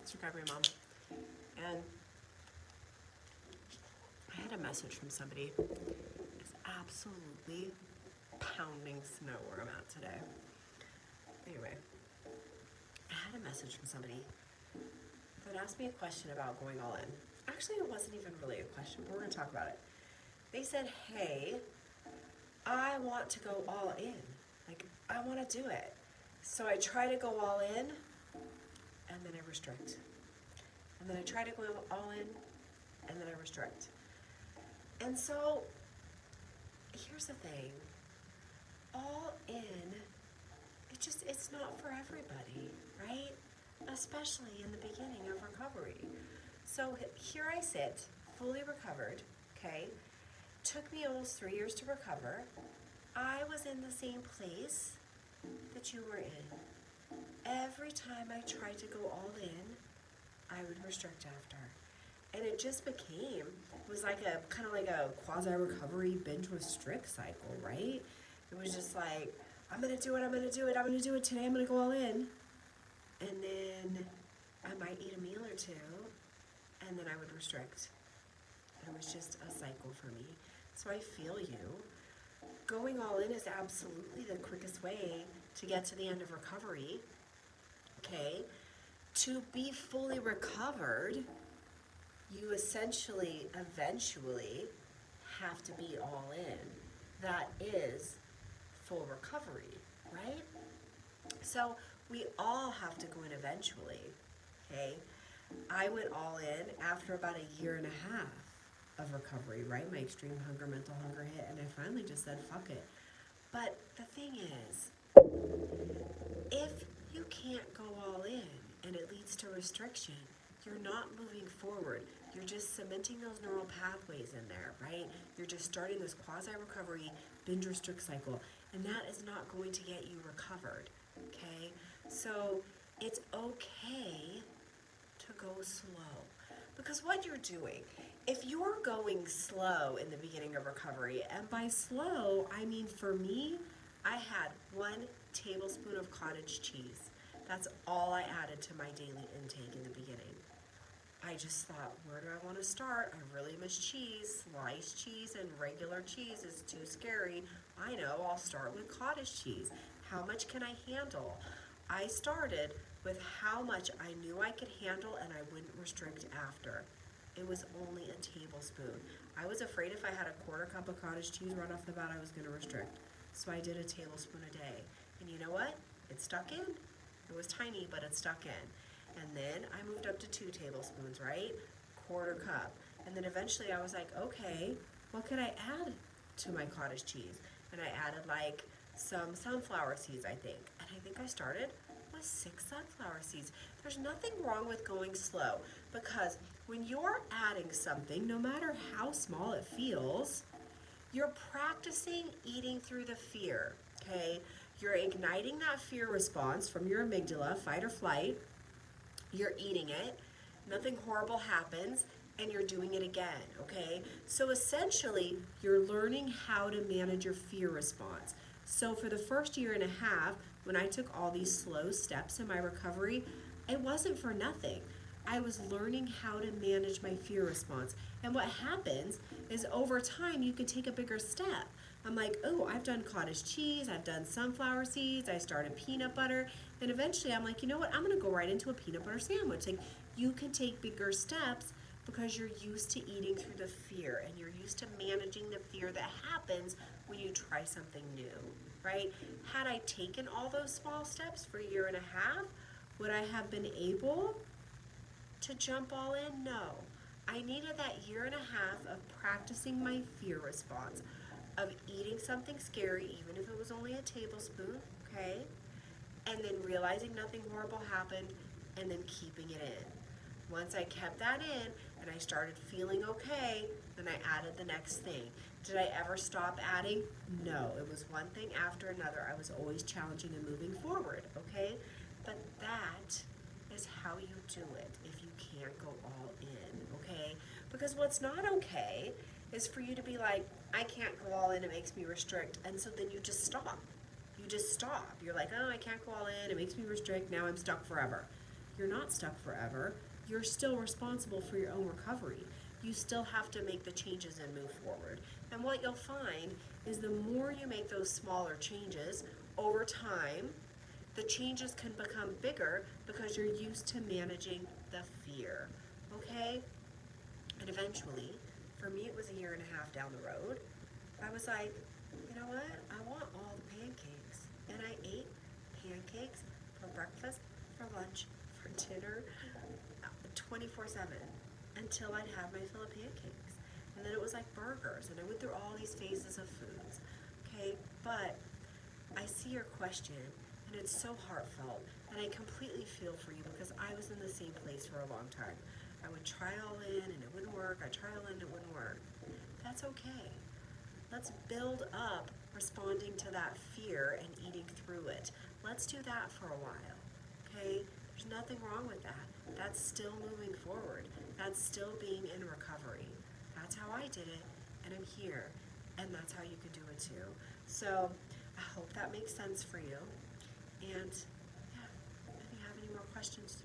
It's Recovery Mom. And I had a message from somebody. It's absolutely pounding snow where I'm at today. Anyway, I had a message from somebody that asked me a question about going all in. Actually, it wasn't even really a question, but we're going to talk about it. They said, hey, I want to go all in. Like, I want to do it. So I try to go all in, and then I restrict. And then I try to go all in, and then I restrict. And so, here's the thing. All in, it's not for everybody, right? Especially in the beginning of recovery. So here I sit, fully recovered, okay? Took me almost 3 years to recover. I was in the same place that you were in. Every time I tried to go all in, I would restrict after. And it just became, it was like a, kind of like a quasi-recovery binge restrict cycle, right? It was just like, I'm going to do it, I'm going to do it, I'm going to do it today, I'm going to go all in. And then I might eat a meal or two, and then I would restrict. It was just a cycle for me. So I feel you. Going all in is absolutely the quickest way to get to the end of recovery, okay? To be fully recovered, you essentially, eventually, have to be all in. That is full recovery, right? So we all have to go in eventually, okay? I went all in after about a year and a half of recovery, right? My extreme hunger, mental hunger hit, and I finally just said, fuck it. But the thing is, if you can't go all in and it leads to restriction, you're not moving forward. You're just cementing those neural pathways in there, right? You're just starting this quasi-recovery binge restrict cycle, and that is not going to get you recovered, okay? So it's okay to go slow. Because what you're doing, if you're going slow in the beginning of recovery, and by slow, I mean for me, I had 1 tablespoon of cottage cheese. That's all I added to my daily intake in the beginning. I just thought, where do I want to start? I really miss cheese. Sliced cheese and regular cheese is too scary. I know, I'll start with cottage cheese. How much can I handle? I started with how much I knew I could handle and I wouldn't restrict after. It was only a tablespoon. I was afraid if I had a 1/4 cup of cottage cheese right off the bat, I was going to restrict. So I did a tablespoon a day. And you know what? It stuck in. It was tiny, but it stuck in. And then I moved up to 2 tablespoons, right? 1/4 cup. And then eventually I was like, okay, what could I add to my cottage cheese? And I added like some sunflower seeds, I think. And I think I started with 6 sunflower seeds. There's nothing wrong with going slow, because when you're adding something, no matter how small it feels, you're practicing eating through the fear, okay? You're igniting that fear response from your amygdala, fight or flight. You're eating it, nothing horrible happens, and you're doing it again, okay? So essentially, you're learning how to manage your fear response. So for the first year and a half, when I took all these slow steps in my recovery, it wasn't for nothing. I was learning how to manage my fear response. And what happens is over time, you can take a bigger step. I'm like, oh, I've done cottage cheese, I've done sunflower seeds, I started peanut butter, and eventually I'm like, you know what, I'm gonna go right into a peanut butter sandwich. Like, you can take bigger steps because you're used to eating through the fear, and you're used to managing the fear that happens when you try something new, right? Had I taken all those small steps for a year and a half, would I have been able to jump all in? No. I needed that year and a half of practicing my fear response, of eating something scary, even if it was only a tablespoon, okay? And then realizing nothing horrible happened, and then keeping it in. Once I kept that in, and I started feeling okay, then I added the next thing. Did I ever stop adding? No. It was one thing after another. I was always challenging and moving forward, okay? But that is how you do it if you can't go all in, okay? Because what's not okay is for you to be like, I can't go all in, it makes me restrict, and so then you just stop. You just stop. You're like, oh, I can't go all in, it makes me restrict, now I'm stuck forever. you're not stuck forever. You're still responsible for your own recovery. You still have to make the changes and move forward. And what you'll find is the more you make those smaller changes over time, the changes can become bigger because you're used to managing the fear, okay? And eventually, for me it was a year and a half down the road, I was like, you know what? I want all the pancakes. And I ate pancakes for breakfast, for lunch, for dinner, 24/7 until I'd have my fill of pancakes. And then it was like burgers, and I went through all these phases of foods, okay? But I see your question, and it's so heartfelt, and I completely feel for you because I was in the same place for a long time. I would try all in, and it wouldn't work. I'd try all in, and it wouldn't work. That's okay. Let's build up responding to that fear and eating through it. Let's do that for a while, okay? There's nothing wrong with that. That's still moving forward. That's still being in recovery. That's how I did it, and I'm here, and that's how you can do it too. So I hope that makes sense for you. And yeah, if you have any more questions,